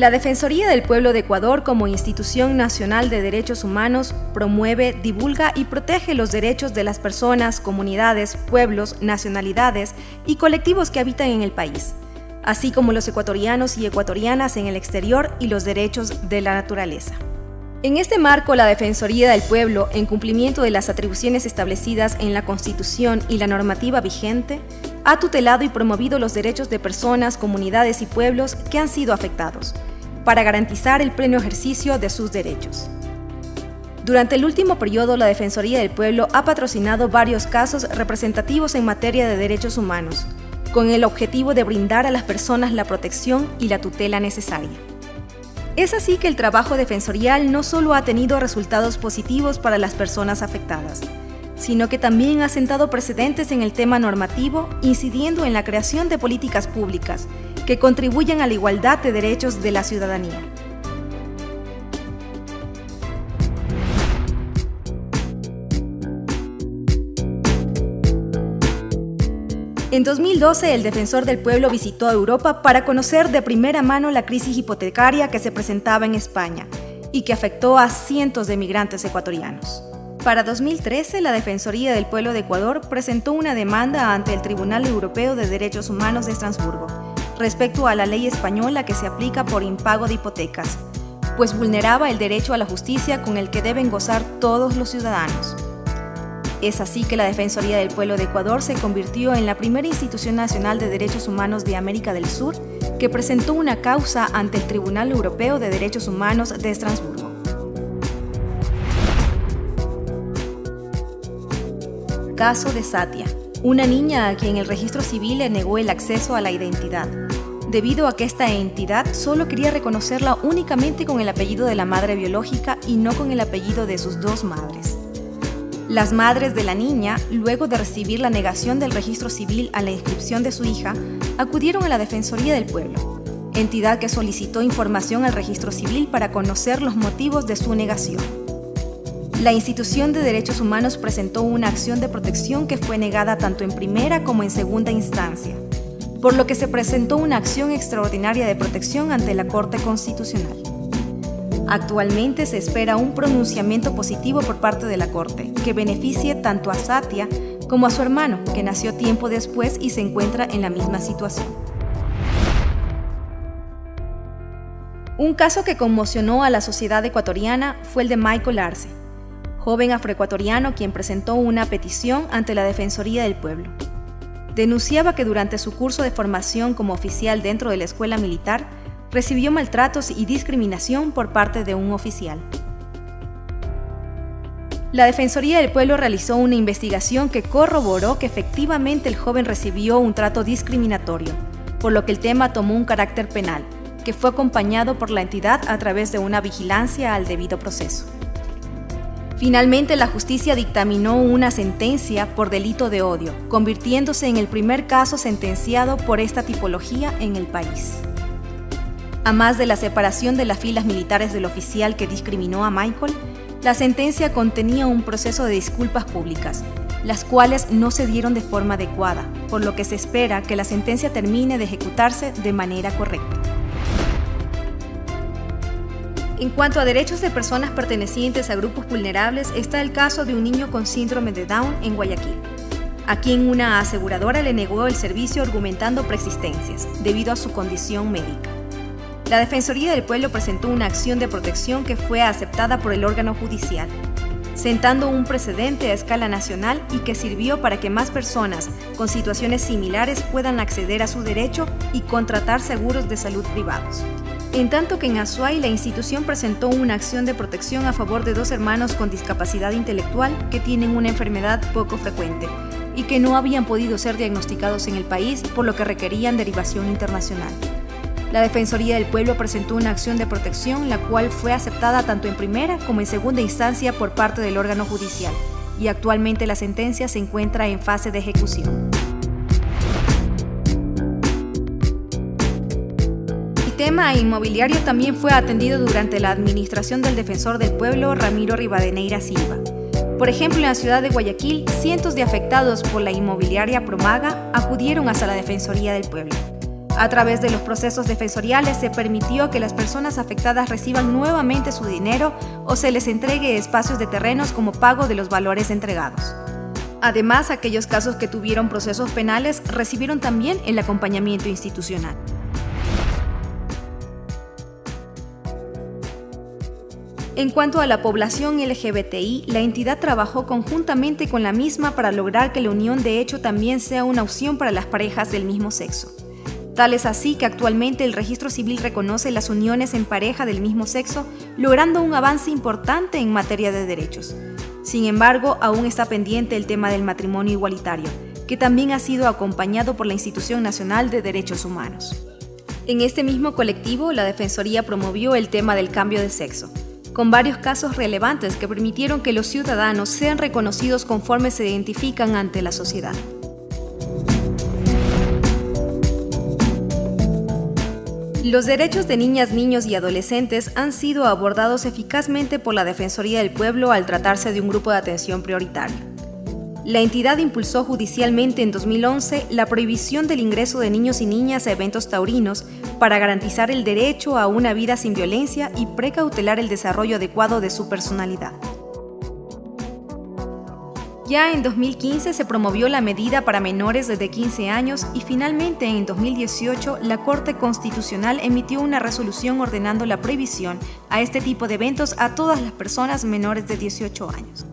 La Defensoría del Pueblo de Ecuador, como institución nacional de derechos humanos, promueve, divulga y protege los derechos de las personas, comunidades, pueblos, nacionalidades y colectivos que habitan en el país, así como los ecuatorianos y ecuatorianas en el exterior y los derechos de la naturaleza. En este marco, la Defensoría del Pueblo, en cumplimiento de las atribuciones establecidas en la Constitución y la normativa vigente, ha tutelado y promovido los derechos de personas, comunidades y pueblos que han sido afectados, para garantizar el pleno ejercicio de sus derechos. Durante el último periodo, la Defensoría del Pueblo ha patrocinado varios casos representativos en materia de derechos humanos, con el objetivo de brindar a las personas la protección y la tutela necesaria. Es así que el trabajo defensorial no solo ha tenido resultados positivos para las personas afectadas, sino que también ha sentado precedentes en el tema normativo, incidiendo en la creación de políticas públicas que contribuyan a la igualdad de derechos de la ciudadanía. En 2012, el Defensor del Pueblo visitó a Europa para conocer de primera mano la crisis hipotecaria que se presentaba en España y que afectó a cientos de migrantes ecuatorianos. Para 2013, la Defensoría del Pueblo de Ecuador presentó una demanda ante el Tribunal Europeo de Derechos Humanos de Estrasburgo respecto a la ley española que se aplica por impago de hipotecas, pues vulneraba el derecho a la justicia con el que deben gozar todos los ciudadanos. Es así que la Defensoría del Pueblo de Ecuador se convirtió en la primera institución nacional de derechos humanos de América del Sur que presentó una causa ante el Tribunal Europeo de Derechos Humanos de Estrasburgo. Caso de Satia, una niña a quien el registro civil le negó el acceso a la identidad, debido a que esta entidad solo quería reconocerla únicamente con el apellido de la madre biológica y no con el apellido de sus dos madres. Las madres de la niña, luego de recibir la negación del registro civil a la inscripción de su hija, acudieron a la Defensoría del Pueblo, entidad que solicitó información al registro civil para conocer los motivos de su negación. La institución de derechos humanos presentó una acción de protección que fue negada tanto en primera como en segunda instancia, por lo que se presentó una acción extraordinaria de protección ante la Corte Constitucional. Actualmente se espera un pronunciamiento positivo por parte de la Corte, que beneficie tanto a Satia como a su hermano, que nació tiempo después y se encuentra en la misma situación. Un caso que conmocionó a la sociedad ecuatoriana fue el de Michael Arce, joven afroecuatoriano quien presentó una petición ante la Defensoría del Pueblo. Denunciaba que durante su curso de formación como oficial dentro de la escuela militar, recibió maltratos y discriminación por parte de un oficial. La Defensoría del Pueblo realizó una investigación que corroboró que efectivamente el joven recibió un trato discriminatorio, por lo que el tema tomó un carácter penal, que fue acompañado por la entidad a través de una vigilancia al debido proceso. Finalmente, la justicia dictaminó una sentencia por delito de odio, convirtiéndose en el primer caso sentenciado por esta tipología en el país. A más de la separación de las filas militares del oficial que discriminó a Michael, la sentencia contenía un proceso de disculpas públicas, las cuales no se dieron de forma adecuada, por lo que se espera que la sentencia termine de ejecutarse de manera correcta. En cuanto a derechos de personas pertenecientes a grupos vulnerables, está el caso de un niño con síndrome de Down en Guayaquil, a quien una aseguradora le negó el servicio argumentando preexistencias, debido a su condición médica. La Defensoría del Pueblo presentó una acción de protección que fue aceptada por el órgano judicial, sentando un precedente a escala nacional y que sirvió para que más personas con situaciones similares puedan acceder a su derecho y contratar seguros de salud privados. En tanto que en Azuay, la institución presentó una acción de protección a favor de dos hermanos con discapacidad intelectual que tienen una enfermedad poco frecuente y que no habían podido ser diagnosticados en el país, por lo que requerían derivación internacional. La Defensoría del Pueblo presentó una acción de protección, la cual fue aceptada tanto en primera como en segunda instancia por parte del órgano judicial, y actualmente la sentencia se encuentra en fase de ejecución. El tema inmobiliario también fue atendido durante la administración del Defensor del Pueblo, Ramiro Rivadeneira Silva. Por ejemplo, en la ciudad de Guayaquil, cientos de afectados por la inmobiliaria Promaga acudieron hasta la Defensoría del Pueblo. A través de los procesos defensoriales se permitió que las personas afectadas reciban nuevamente su dinero o se les entregue espacios de terrenos como pago de los valores entregados. Además, aquellos casos que tuvieron procesos penales recibieron también el acompañamiento institucional. En cuanto a la población LGBTI, la entidad trabajó conjuntamente con la misma para lograr que la unión de hecho también sea una opción para las parejas del mismo sexo. Tal es así que actualmente el registro civil reconoce las uniones en pareja del mismo sexo, logrando un avance importante en materia de derechos. Sin embargo, aún está pendiente el tema del matrimonio igualitario, que también ha sido acompañado por la Institución Nacional de Derechos Humanos. En este mismo colectivo, la Defensoría promovió el tema del cambio de sexo, con varios casos relevantes que permitieron que los ciudadanos sean reconocidos conforme se identifican ante la sociedad. Los derechos de niñas, niños y adolescentes han sido abordados eficazmente por la Defensoría del Pueblo al tratarse de un grupo de atención prioritario. La entidad impulsó judicialmente en 2011 la prohibición del ingreso de niños y niñas a eventos taurinos para garantizar el derecho a una vida sin violencia y precautelar el desarrollo adecuado de su personalidad. Ya en 2015 se promovió la medida para menores de 15 años y finalmente en 2018 la Corte Constitucional emitió una resolución ordenando la prohibición a este tipo de eventos a todas las personas menores de 18 años.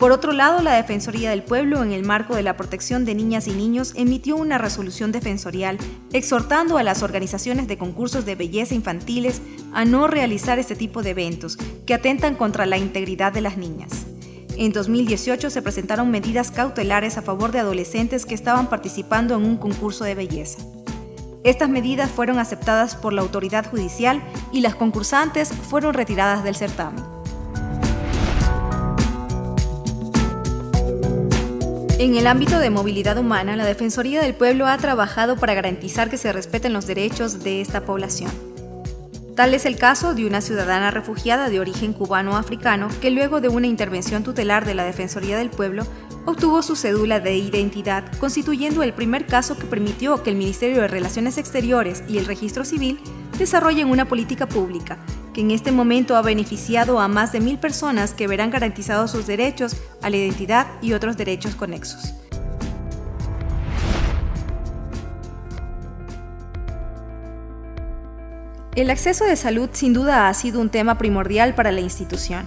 Por otro lado, la Defensoría del Pueblo, en el marco de la protección de niñas y niños, emitió una resolución defensorial exhortando a las organizaciones de concursos de belleza infantiles a no realizar este tipo de eventos que atentan contra la integridad de las niñas. En 2018 se presentaron medidas cautelares a favor de adolescentes que estaban participando en un concurso de belleza. Estas medidas fueron aceptadas por la autoridad judicial y las concursantes fueron retiradas del certamen. En el ámbito de movilidad humana, la Defensoría del Pueblo ha trabajado para garantizar que se respeten los derechos de esta población. Tal es el caso de una ciudadana refugiada de origen cubano-africano que luego de una intervención tutelar de la Defensoría del Pueblo obtuvo su cédula de identidad, constituyendo el primer caso que permitió que el Ministerio de Relaciones Exteriores y el Registro Civil desarrollen una política pública que en este momento ha beneficiado a más de 1,000 personas que verán garantizados sus derechos a la identidad y otros derechos conexos. El acceso de salud sin duda ha sido un tema primordial para la institución.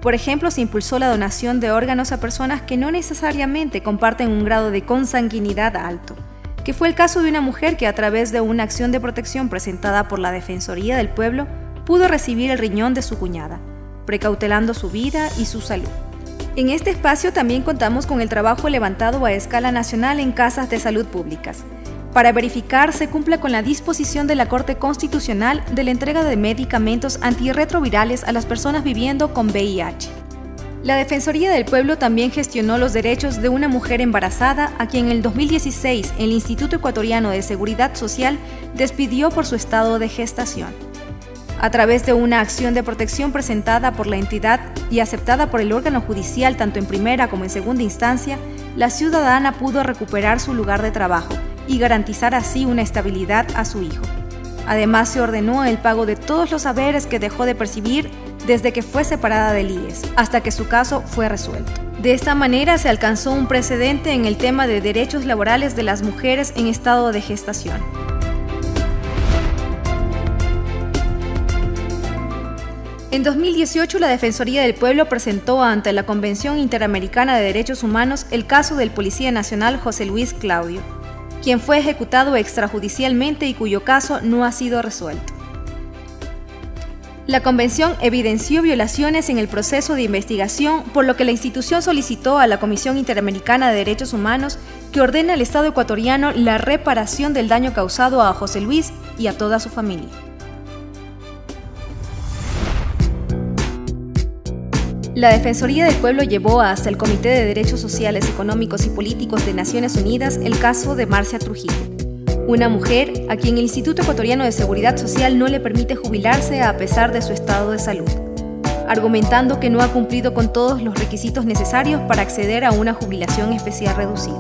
Por ejemplo, se impulsó la donación de órganos a personas que no necesariamente comparten un grado de consanguinidad alto, que fue el caso de una mujer que a través de una acción de protección presentada por la Defensoría del Pueblo pudo recibir el riñón de su cuñada, precautelando su vida y su salud. En este espacio también contamos con el trabajo levantado a escala nacional en casas de salud públicas, para verificar se cumpla con la disposición de la Corte Constitucional de la entrega de medicamentos antirretrovirales a las personas viviendo con VIH. La Defensoría del Pueblo también gestionó los derechos de una mujer embarazada a quien en el 2016 el Instituto Ecuatoriano de Seguridad Social despidió por su estado de gestación. A través de una acción de protección presentada por la entidad y aceptada por el órgano judicial tanto en primera como en segunda instancia, la ciudadana pudo recuperar su lugar de trabajo y garantizar así una estabilidad a su hijo. Además, se ordenó el pago de todos los haberes que dejó de percibir desde que fue separada del IES, hasta que su caso fue resuelto. De esta manera se alcanzó un precedente en el tema de derechos laborales de las mujeres en estado de gestación. En 2018, la Defensoría del Pueblo presentó ante la Convención Interamericana de Derechos Humanos el caso del Policía Nacional José Luis Claudio, quien fue ejecutado extrajudicialmente y cuyo caso no ha sido resuelto. La convención evidenció violaciones en el proceso de investigación, por lo que la institución solicitó a la Comisión Interamericana de Derechos Humanos que ordene al Estado ecuatoriano la reparación del daño causado a José Luis y a toda su familia. La Defensoría del Pueblo llevó hasta el Comité de Derechos Sociales, Económicos y Políticos de Naciones Unidas el caso de Marcia Trujillo, una mujer a quien el Instituto Ecuatoriano de Seguridad Social no le permite jubilarse a pesar de su estado de salud, argumentando que no ha cumplido con todos los requisitos necesarios para acceder a una jubilación especial reducida.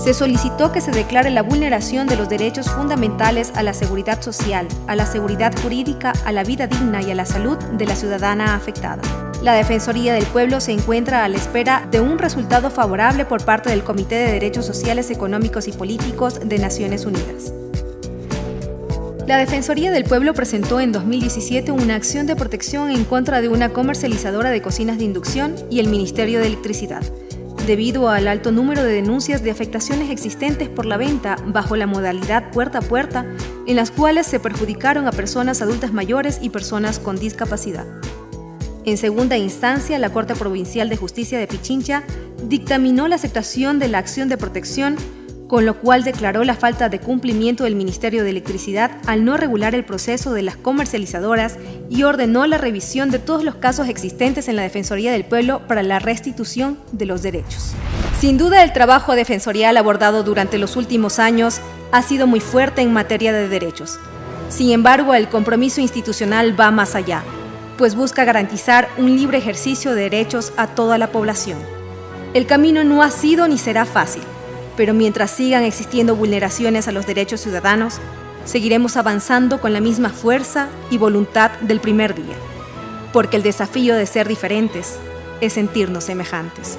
se solicitó que se declare la vulneración de los derechos fundamentales a la seguridad social, a la seguridad jurídica, a la vida digna y a la salud de la ciudadana afectada. La Defensoría del Pueblo se encuentra a la espera de un resultado favorable por parte del Comité de Derechos Sociales, Económicos y Políticos de Naciones Unidas. La Defensoría del Pueblo presentó en 2017 una acción de protección en contra de una comercializadora de cocinas de inducción y el Ministerio de Electricidad, debido al alto número de denuncias de afectaciones existentes por la venta bajo la modalidad puerta a puerta, en las cuales se perjudicaron a personas adultas mayores y personas con discapacidad. En segunda instancia, la Corte Provincial de Justicia de Pichincha dictaminó la aceptación de la acción de protección, con lo cual declaró la falta de cumplimiento del Ministerio de Electricidad al no regular el proceso de las comercializadoras y ordenó la revisión de todos los casos existentes en la Defensoría del Pueblo para la restitución de los derechos. Sin duda, el trabajo defensorial abordado durante los últimos años ha sido muy fuerte en materia de derechos. Sin embargo, el compromiso institucional va más allá, pues busca garantizar un libre ejercicio de derechos a toda la población. El camino no ha sido ni será fácil, pero mientras sigan existiendo vulneraciones a los derechos ciudadanos, seguiremos avanzando con la misma fuerza y voluntad del primer día, porque el desafío de ser diferentes es sentirnos semejantes.